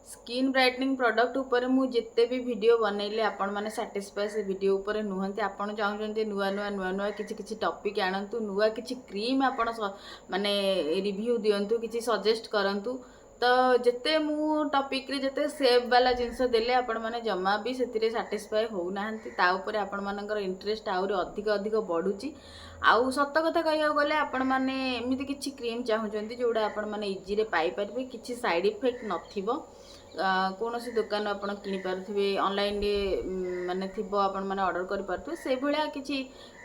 Skin brightening product ऊपर मु जिते भी वीडियो बनैले आपण माने सैटिस्फाई से वीडियो ऊपर नुहंती आपण चाहूछन नुआ नुआ नुआ नुआ किछि टॉपिक आनंतु नुआ किछि क्रीम आपण माने रिव्यू दियंतु किछि सजेस्ट करंतु तो जिते मु टॉपिक रे जिते सेव वाला जिंस देले आपण माने जमा भी सेतिरे सैटिस्फाई हो नाहंती ता ऊपर आपण मानकर इंटरेस्ट आउर अधिक अधिक बढ़ुची आउ सत कथा कहया गले आपण माने एमिति किछि क्रीम चाहूछंती जोडा आपण माने इजी रे पाई परबे किछि साइड इफेक्ट नथिबो कौन सी दुकान आपण किनीपारे ऑनलाइन माने थी आपण मैंने ऑर्डर कर से भाया किसी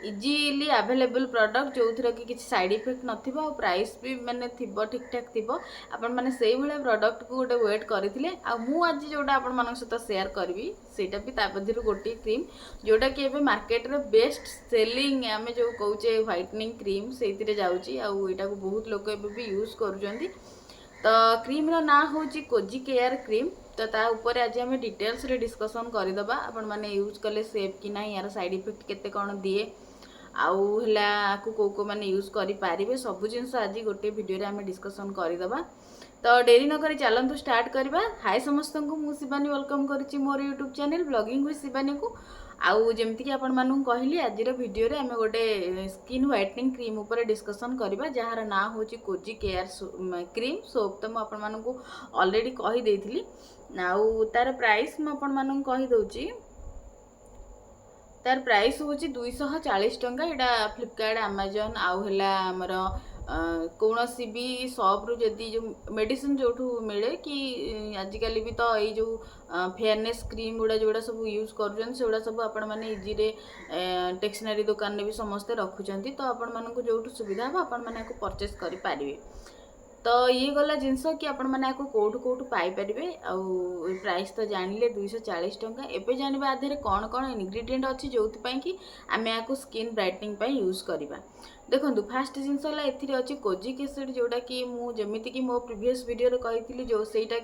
इजीली अवेलेबल प्रोडक्ट जो थी कि साइड इफेक्ट नथिबो प्राइस भी माने थिबो ठीक ठाक थिबो आपण माने सेही भाया प्रोडक्ट को गोटे वेट करथिले आ मु आज जोटा आपण मानक सहित शेयर करबी सेटा भी ता मध्यरु गोटे क्रीम जोटा कि एबे मार्केट रे बेस्ट सेलिंग आमे जो कहूचे व्हाइटनिंग क्रीम सेतिरे जाउची आ एटा को बहुत लोग एबे भी यूज करूजंती तो क्रीम रो ना होची कोजी केयर क्रीम तो ता ऊपर आज आम डिटेल्स रे डिस्कसन करदबा आपण माने यूज कले सेफ कि ना यार साइड इफेक्ट केते कोन दिए आउ हला को को माने यूज करि पारिबे सब जिंस आज गोटे वीडियो रे आम डिस्कसन करदबा तो डेरी न करी चलंतु स्टार्ट करबा। हाय समस्त को मु शिवानी वेलकम करछि मोर YouTube channel vlogging with Shivani को आउ जमती कि आपण मानू कहली आज वीडियो रे आमे गोटे स्किन व्हाइटनिंग क्रीम ऊपर डिस्कसन करबा जहार ना होची कोजी केयर क्रीम सोप तो मु आपण मानू ऑलरेडी कहि देइथिली आउ तार प्राइस मु आपण मानू कहि दउची तार प्राइस होची 240 टंका एटा फ्लिपकार्ट अमेजन आउ हला हमर कौन सी भी शॉप रु जदि जो मेडिसिन जो मिले कि आजिकल भी तो ये जो फेयरनेस क्रीम गुड़ा जोड़ा सब यूज कर सब आपण मैंने इजी रे टेक्सनारी दुकान भी समस्ते रखुंट तो आपण मानक जो सुविधा हम आपण मैंने परचेस करें तो ये गला जिनस कि आपण मैंने कौटू कौटू पाइपर आउ प्राइस तो जानिले 240 टंका एबे जानबा आधे कौन कौन इनग्रेडिएंट अच्छी जो कि आम या स्किन ब्राइटनिंग यूज करवा। देखो फास्ट जिनस है अच्छी कोजिक एसिड जोटा कि मुझे कि मो प्रीवियस वीडियो रे कही जो सेटा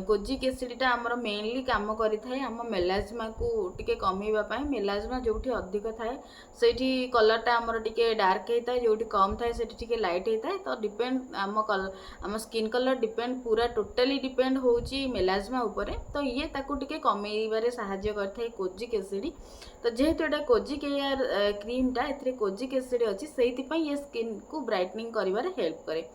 कोजिक एसिडटा आमर मेनली काम करें आम मेलाजमा को टिके कमेवा मेलाजमा जो अधिक थाए से कलरटा आमर टिके डार्क होता है जो कम थाए से टिके लाइट होता है तो डिपेंड आम स्किन कलर डिपेंड पूरा टोटाली डिपेंड होची मेलाजमा उपरे तो ये ताकू टिके कमेबारे सहाय्य करथाय कोजिक एसिड तो जेहेतु एटा कोजिक एयर क्रीमटा एथिरे कोजिक एसिड अच्छी से ये स्किन को ब्राइटनिंग करिवारे हेल्प करे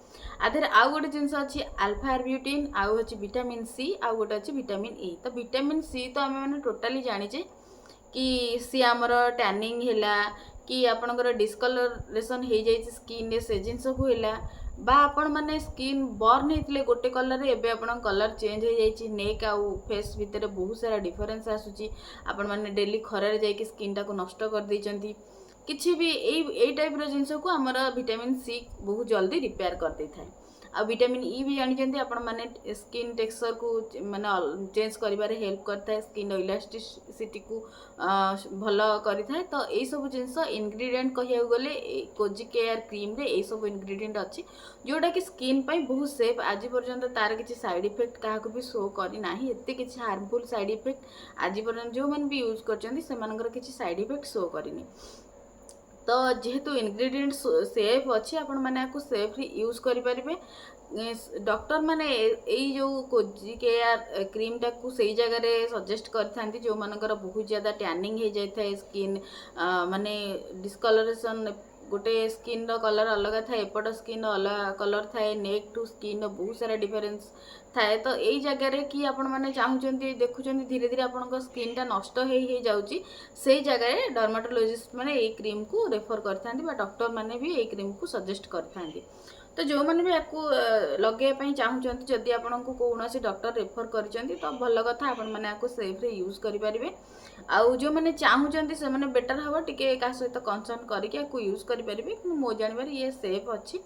आधर आउ गोटे जिनस अच्छी अल्फा आर्ब्यूटिन आउ अच्छी विटामिन सी आउ गोटे अच्छी विटामिन ई तो विटामिन सी तो आम मैंने टोटाली जानीचे कि सी आमर टैनिंग है कि आपणकर डिस्कलरेशन हो जाए स्किन से जिन सब है बा आपण माने स्किन बर्न होते गोटे कलर एबे आपण कलर चेंज हो जाए नेक आउ फेस भितर बहुत सारा डिफरेंस आसूची आपण माने डेली खरारे जाइए स्किन टाको नष्ट कर देइचंती किसी भी यही टाइप जिनस को आमर विटामिन सी बहुत जल्दी रिपेयर कर दे था आ विटामिन ई भी जानी आपण माने स्किन टेक्सचर को माने चेंज करिबारे हेल्प करता है स्किन इलास्टिसिटी को भल करें तो यही सब जिनस इनग्रेडिएंट कहिया गले कोजिक केयर क्रीम रे यही सब इनग्रेडिएंट अच्छी जोटा कि स्किन पाई बहुत सेफ आज पर्यंत तार किसी साइड इफेक्ट क्या भी शो करना एत किसी हार्मफुल साइड इफेक्ट आज पर्यंत जो मैंने भी यूज कर किसी साइड इफेक्ट शो करनी तो जेहेतु इनग्रेडिएंट सेफ अच्छी आपण मैंने सेफ्ली यूज करें डॉक्टर माने यही जो कोजिक एयर क्रीम टाक से जगह सजेस्ट करते जो मानकर बहुत ज़्यादा टैनिंग हो जाए स्किन माने डिस्कलरेशन गोटे स्किन कलर अलग थाए एपट स्किन अलग कलर थाए नेक टू स्किन बहुत सारा डिफरेंस थाए तो यही जगह कि आपण मैंने चाहूँगी देखुं धीरे धीरे आपण स्किन टा नष्ट हो जाऊँगी से जगह डर्माटोलॉजिस्ट मैंने ये क्रीम को रेफर करते डॉक्टर मैंने भी ये क्रीम को सजेस्ट करते तो जो मैंने भी आपको लगे चाहूँगी जदि आपन को कौन डॉक्टर रेफर कर तो भल कथा आपण मैंने आपको सेफ्रे यूज करेंगे आउ जो मैंने चाहूँगी से मैंने बेटर हम टे क्या सहित कंसर्न करके यूज करेंगे मो जानवर ये सेफ अच्छी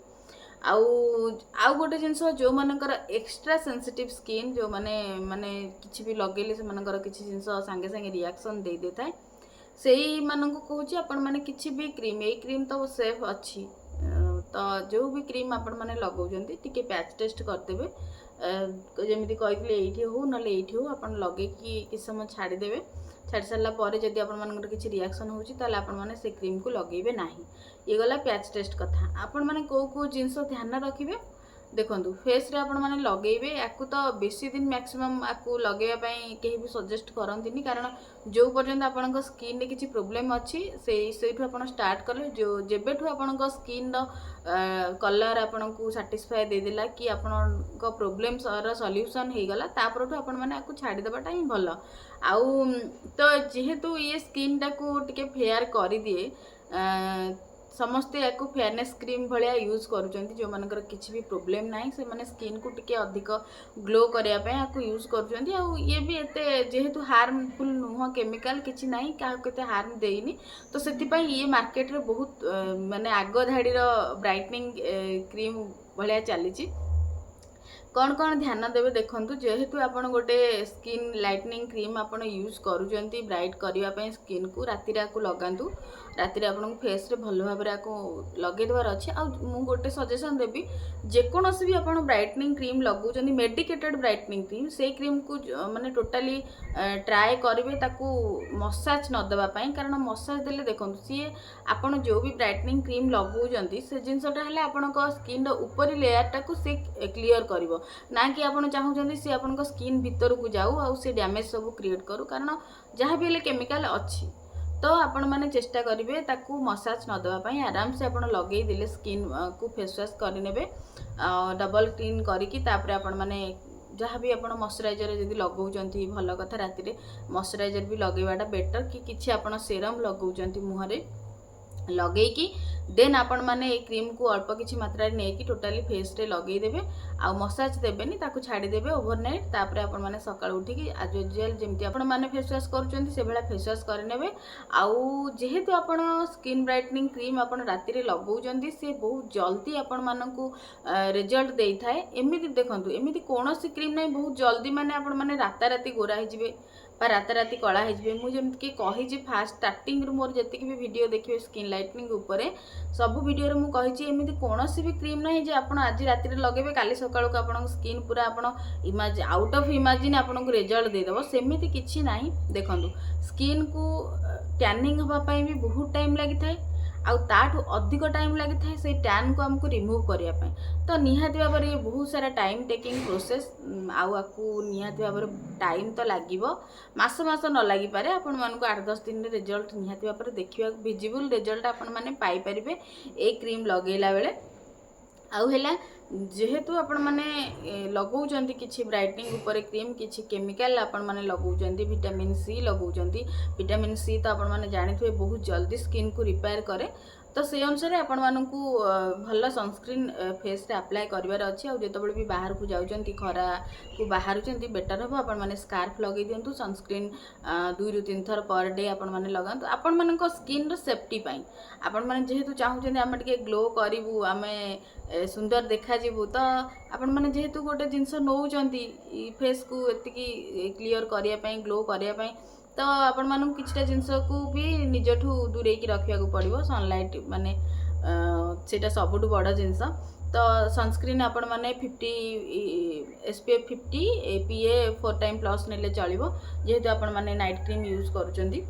आउ गोटे जिनस जो मानकर एक्स्ट्रा सेंसिटिव स्किन जो माने माने किसी भी लगे से मानकर किसी जिनस सांगे सांगे रिएक्शन दे देता है से मानक कहूँ आपण मैंने किसी भी क्रीम ये क्रीम तो सेफ अच्छी तो जो भी क्रीम आपण मैंने लगाउछंती टिके पैच टेस्ट करदेवे जमी कही ये हो ना ये हो आप लगे कि समय छाड़देवे छाड़ी सारापर जब आप किसी रिएक्शन होने से क्रीम को लगेबे ना ये गला पैच टेस्ट कथा आपण मैंने कौ कौ जिनस ध्यान रखिए देखो फेस रे आपण मैंने लगेबे याकू तो बेसी दिन मैक्सिमम आपको लगेवा कहीं भी सजेस्ट करती कारण जो पर्यंत आपण स्किन रे किसी प्रोब्लेम अच्छी से आपण स्टार्ट कले जो जेबेठू आपण स्किन कलर आपण को साटिस्फाई देदेला कि आपण प्रोब्लेम सॉल्यूशन हो गला तापरठू आपण मैंने आपको छाड़ीदेवाटा ही भल आउ तो जेहेतु ये स्किन टाको टिके फेयर कर दिए समस्ते या फेयरनेस क्रीम भाया यूज करुँच जो मानकर किसी भी प्रोब्लेम ना से मैंने स्किन को टिके अधिक ग्लो करने यूज कर ये भी एते जेहेतु हार्मफुल नुह केमिकल किसी ना क्या हार्म देनी तो से ये मार्केट रे बहुत माने आग धाड़ी ब्राइटनिंग क्रीम भाया चली कौन कौन ध्यान देवे देखंतु जेहेतु आपण गोटे स्किन लाइटनिंग क्रीम आपण यूज करूचंती ब्राइट करने स्किन को राति को लगातु राति आपन फेस रे भल भाव लगे देवार अच्छे आ गोटे सजेशन देवी जेकोसी भी आपन ब्राइटनिंग क्रीम लगौन मेडिकेटेड ब्राइटनिंग क्रीम से क्रीम को माने टोटाली ट्राए करेंगे ताकू मसाज न देवाई कारण मसाज देले देखो सी आपन जो भी ब्राइटनिंग क्रीम लगौन से जिनसटा है आपण स्किन ऊपर लेयर टाकू से क्लीयर कर ना कि आप चाहते सी आप स्किन भीतर को जाऊ आ से डैमेज सब क्रिएट करू कारण जहाँ भी केमिकल अच्छी तो आपण मैंने चेष्टा करेंगे ताकू मसाज न देवाई आराम से आपण लगे देले स्किन को फेस वाश करने डबल क्लीन करके आपण मैंने जहाँ भी आप मॉइस्चराइजर जब लगौंट भल कथा राति मॉइस्चराइजर भी लगेवाटा बेटर कि किसी आप सेरम लगौंट मुहरे लगेकी देन आपण माने ए क्रीम को अल्प किछि मात्रा रे नेकी टोटाली फेस रे लगेई देबे आ मसाज देबेनी ताकू छाड़ी देबे ओवरनाइट तापर आपण माने सकाळ उठी की आज यूजुअल जेमती आपण माने फेस वॉश करूचंती से बेला फेस वॉश कर नेबे आउ जेहेतु आपण स्किन ब्राइटनिंग क्रीम आपण राति रे लगौचंती से बहुत जल्दी आपण मानकू रिजल्ट देई थाए एमिति देखंतु एमिति कोनोसी क्रीम नै बहुत जल्दी माने आपण माने राताराती गोरा हे जिवे राताराती कला हो मुझे कही फास्ट स्टार्टिंग मोर जी भी वीडियो देखिए स्किन लाइटनिंग उपरे सब वीडियो में कही एमती कौन भी क्रीम ना जे आप आज राति लगे काली सका आप स्किन पूरा आप आउट ऑफ इमेजिन आपको रिजल्ट देदेव सेमती किसी ना देखो स्किन को टैनिंग हाँपाई भी बहुत टाइम लगी था आउ ताठू अधिक टाइम लगी था से टैन को आमको रिमूव करने तो निहाती भाव में ये बहुत सारा टाइम टेकिंग प्रोसेस आपको निहाती भाव में टाइम तो लगे मास मास न लगी पारे आपण मानक 8-10 दिन रिजल्ट निहाती भाव में देखा विजिबल रिजल्ट आपण मैंने पाइपर ए क्रीम लगेला बेले आउ है जेहेतु आपण मैंने लगौंट कि ब्राइटनिंग उपर क्रीम किसी केमिकल आपण मैंने लगौंट विटामिन सी लगौंट विटामिन सी तो आपण मैंने जानी बहुत जल्दी स्किन को रिपेयर करे तो से अनुसार आपण मानकू भल सनस्क्रीन फेस रे अप्लाई करिवार अछि आ जेतबेले भी बाहर को जाउचंती खरा को बाहरुचंती बेटर हो आपण माने स्कार्फ लगे दियंतु सनस्क्रीन 2-3 थर पर डे आपण माने लगांतु आपण मानक स्किन रो सेफ्टी पई आपण माने जेहेतु चाहुचंती आमे टिके ग्लो करिवु आमे सुंदर देखा जीवु तो आपण माने जेहेतु गोटे जिंस नौचंती फेस को एतिकी क्लियर करिया पई ग्लो करिया पई तो आपण मानू किछटा जिनस को भी निजठू दूरे की रखिया को पड़िबो सनलाइट माने सेटा सबुठू बड़ जिनस तो सनस्क्रीन आपण माने 50 SPF 50 PA 4 टाइम प्लस नेले चलिबो जेहेतु आपण माने नाइट क्रीम यूज करूचंती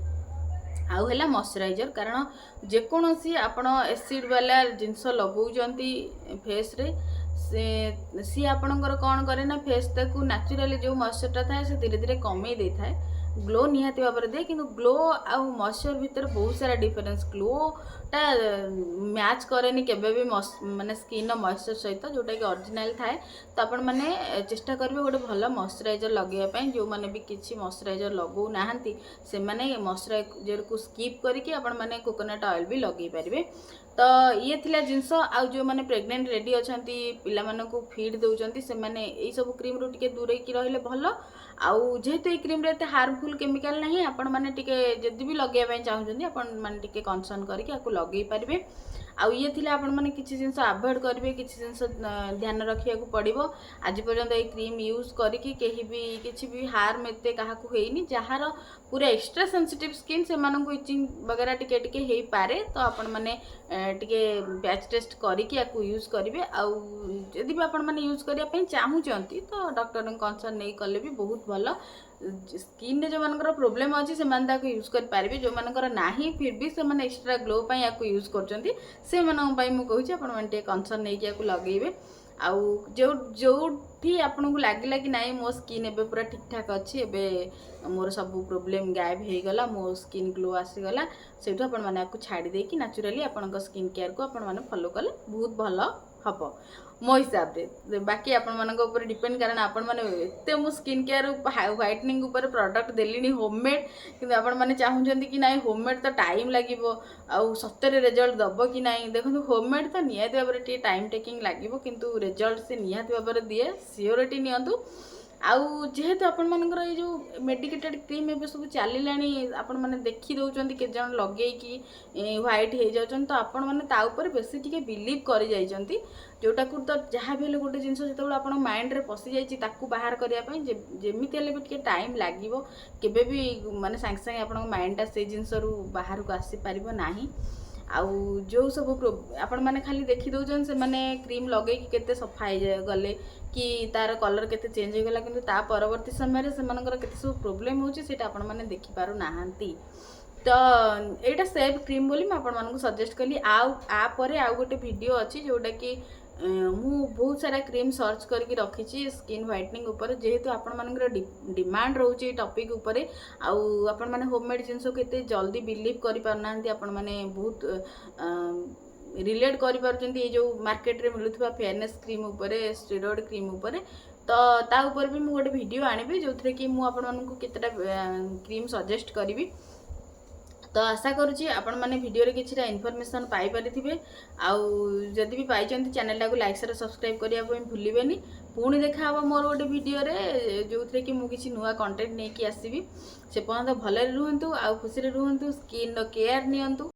आउ है मॉइस्चराइजर कारण जेकोसी आपण एसिड वाला जिनस लगौचंती फेस रे सी आपणकर कौन करे ना फेस ताकू नेचुरली जो मॉइस्चरटा थाए से धीरे धीरे कमे दे थाए ग्लो निहाती भाव में दे कि ग्लो आउ मॉइस्चर भितर बहुत सारा डिफरेंस ग्लोटा मैच करेनि केबे भी माने स्किन मॉइस्चर सहित जोटा कि ओरिजिनल थाए तो आपण माने चेष्टा करेंगे गोटे भल मॉइस्चराइजर लगे जो मैंने भी किसी मॉइस्चराइजर लगौ नाहंती से माने मॉइस्चराइजर को स्किप करके आपण माने कोकोनट ऑयल भी लगे पारे तो ये थिला जिनस आउ जो मैंने प्रेग्नेंट रेडी अच्छा पिला मानकू फीड दौरान से मैंने यही सब क्रीम रू टिके दूरे की रहिले भल आउ जेहेतु ये क्रीम रे हार्मफुल केमिकल नहीं आपण माने टिके जदि भी लगे चाहते आपण माने टिके कंसर्न करके आपको लगे पारे आउ ये थिला आपण माने किछि जिंस अवॉइड करिवे किछि जिंस ध्यान रखिया को पड़िबो आज पर्यंत ए क्रीम यूज करके केही भी किछि भी हार्म एते काहा को हेइनी जहार पूरा एक्स्ट्रा सेंसिटिव स्किन से मानन को इचिंग वगैरह टिके टिके हेई पारे तो आपण माने टिके पैच टेस्ट करके याकू यूज करिवे आउ यदि भी आपण माने यूज करिया पई चाहूचंती तो डॉक्टर ने कंसर्न नहीं कले भी बहुत भलो स्किन जो मानकर प्रोब्लेम अच्छी से यूज कर पारे जो मानकर नाही फिर भी से माने एक्स्ट्रा ग्लो पई याकू यूज करचंती से मानन पई मु कहूची आपण माने कंसर्न नहीं कि याकू लगेइबे आउ जो जोठी आपन को लगिला कि नाई मो स्किन एबे पूरा ठीक ठाक अच्छी एबे मोर सब प्रोब्लेम गायब हो गला मो स्किन ग्लो आसीगला से आपण मैंने आपको छाड़ी देकी नेचुरली आपण स्किन केयर को आपण मैंने फॉलो कले बहुत भल हम मो हिसाब से बाकी आपण मान डिपेंड कारण आपण मैंने एते मो स्किन केयर व्हाइटनिंग उपर प्रोडक्ट देली होममेड कि आपण मैंने चाहूँ कि ना होममेड तो टाइम लगे आउ सतरे रिजल्ट दब कि ना देखो होममेड तो निहाती भाव में टाइम टेकिंग लगे किंतु रिजल्ट से निहाती भाव में दिए सियोरिटी नियंतु आउ जेहेतु आपण मानकर ये जो मेडिकेटेड क्रीम एबे सब चलिलानी आपण माने देखि दउचंती के जन लगे कि व्हाइट हो जाउचन तो आपण माने ता ऊपर बेसी टिके बिलीव करि जाइचंती जोटा को तो जहाँ भी गोटे जिनस जो आप माइंड रे पशि जाइए ताकू बाहर करने जेमिति हेले भी टिके टाइम लागिवो केबे भी माने सांगे सांगे आपण माइंडटा से जिनस रु बाहर को आसी पारिबो नाही आउ जो सब आपण माने खाली देखि दउचन से माने क्रीम लगे कि केते सफा हो गले कि तार कलर केते चेंज हो गला किंतु ता परवर्ती समय रे से मानकर केते सब प्रॉब्लम होची सेटा आपण माने देखि पारु नाहंती तो एटा सेफ क्रीम बोली मैं आपण मानकु सजेस्ट कली आ परे आ गोटे वीडियो अछि जोटा कि मु बहुत सारा क्रीम सर्च करके रखी स्किन व्हाइटनिंग उपर जेहेतु आपण मानकर डिमांड रोचे टॉपिक उपर आउ आपण माने होममेड जिनस को एते जल्दी बिलीव करि पारना आपण माने बहुत रिलेट करि पारचंती ये जो मार्केट रे मिलुथबा फेयरनेस क्रीम उपर स्टेरॉइड क्रीम उपर तो ता उपर भी मु गोटे वीडियो आनिबी जोथरे कि मु आपण मानकु केतेटा क्रीम सजेस्ट करिवि तो आशा करुँची आपण मैंने वीडियो रे किछिटा इनफॉरमेशन पाई परिथिबे आउ जदि भी पाइचंती चैनल को लाइक शेयर सब्सक्राइब करिया पई भूलिबेनी पुणी देखा हबो मोर गोटे वीडियो रे जोथरे कि मु किछि नुवा कंटेंट नेकी आसीबी से पर्यंत भले रुहंतु आउ खुशी रे रुहंतु स्किन केयर नियंतु।